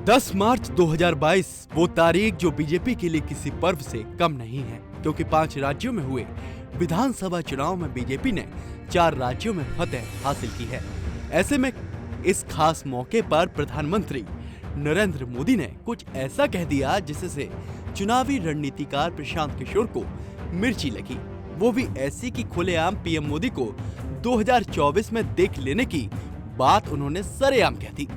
10 मार्च 2022 वो तारीख जो बीजेपी के लिए किसी पर्व से कम नहीं है, क्योंकि 5 राज्यों में हुए विधानसभा चुनाव में बीजेपी ने 4 राज्यों में फतह हासिल की है। ऐसे में इस खास मौके पर प्रधानमंत्री नरेंद्र मोदी ने कुछ ऐसा कह दिया जिससे चुनावी रणनीतिकार प्रशांत किशोर को मिर्ची लगी, वो भी ऐसी कि खुलेआम पीएम मोदी को 2024 में देख लेने की बात उन्होंने सरेआम कह दी।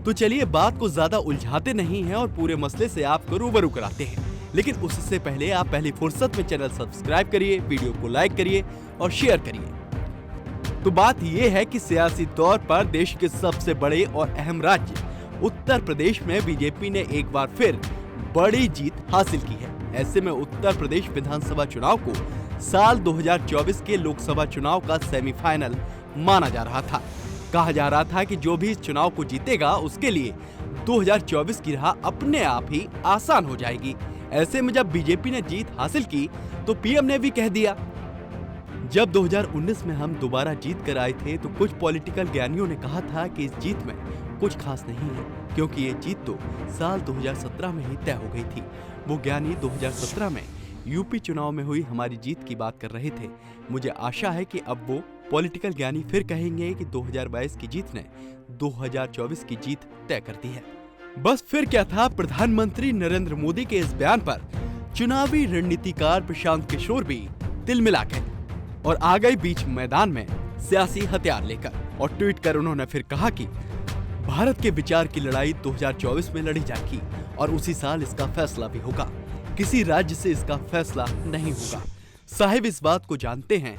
तो चलिए बात को ज्यादा उलझाते नहीं हैं और पूरे मसले से आपको रूबरू कराते हैं। लेकिन उससे पहले आप पहली फुर्सत में चैनल सब्सक्राइब करिए, वीडियो को लाइक करिए और शेयर करिए। तो बात यह है कि सियासी तौर पर देश के सबसे बड़े और अहम राज्य उत्तर प्रदेश में बीजेपी ने एक बार फिर बड़ी जीत हासिल की है। ऐसे में उत्तर प्रदेश विधानसभा चुनाव को साल 2024 के लोकसभा चुनाव का सेमीफाइनल माना जा रहा था। कहा जा रहा था कि जो भी इस चुनाव को जीतेगा उसके लिए 2024 की राह अपने आप ही आसान हो जाएगी। ऐसे में जब बीजेपी ने जीत हासिल की तो पीएम ने भी कह दिया। जब 2019 में हम दोबारा जीत कर आए थे तो कुछ पॉलिटिकल ज्ञानियों ने कहा था कि इस जीत में कुछ खास नहीं है, क्योंकि ये जीत तो साल 2017 में ही तय हो गई थी। वो ज्ञानी 2017 में यूपी चुनाव में हुई हमारी जीत की बात कर रहे थे। मुझे आशा है कि अब वो पॉलिटिकल ज्ञानी फिर कहेंगे कि 2022 की जीत ने 2024 की जीत तय कर दी है। बस फिर क्या था, प्रधानमंत्री नरेंद्र मोदी के इस बयान पर चुनावी रणनीतिकार प्रशांत किशोर भी तिलमिला गए और आ गए बीच मैदान में सियासी हथियार लेकर, और ट्वीट कर उन्होंने फिर कहा कि भारत के विचार की लड़ाई 2024 में लड़ी जाएगी और उसी साल इसका फैसला भी होगा। किसी राज्य से इसका फैसला नहीं होगा। साहिब इस बात को जानते हैं,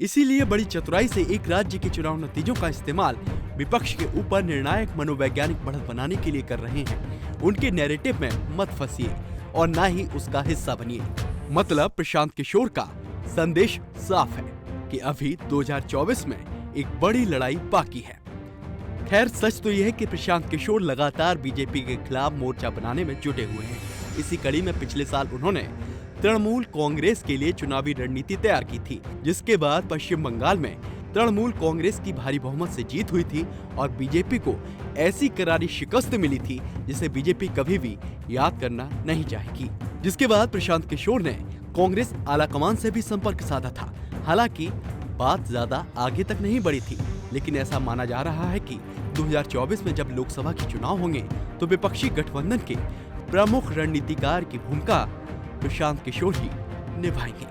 इसीलिए बड़ी चतुराई से एक राज्य के चुनाव नतीजों का इस्तेमाल विपक्ष के ऊपर निर्णायक मनोवैज्ञानिक बढ़त बनाने के लिए कर रहे हैं। उनके नैरेटिव में मत फंसिए और ना ही उसका हिस्सा बनिए। मतलब प्रशांत किशोर का संदेश साफ है कि अभी 2024 में एक बड़ी लड़ाई बाकी है। खैर सच तो यह है कि प्रशांत किशोर लगातार बीजेपी के खिलाफ मोर्चा बनाने में जुटे हुए हैं। इसी कड़ी में पिछले साल उन्होंने तृणमूल कांग्रेस के लिए चुनावी रणनीति तैयार की थी, जिसके बाद पश्चिम बंगाल में तृणमूल कांग्रेस की भारी बहुमत से जीत हुई थी और बीजेपी को ऐसी करारी शिकस्त मिली थी जिसे बीजेपी कभी भी याद करना नहीं चाहेगी। जिसके बाद प्रशांत किशोर ने कांग्रेस आलाकमान से भी संपर्क साधा था। हालांकि बात ज्यादा आगे तक नहीं बढ़ी थी, लेकिन ऐसा माना जा रहा है कि 2024 में जब लोकसभा के चुनाव होंगे तो विपक्षी गठबंधन के प्रमुख रणनीतिकार की भूमिका प्रशांत किशोर ही निभाएंगे।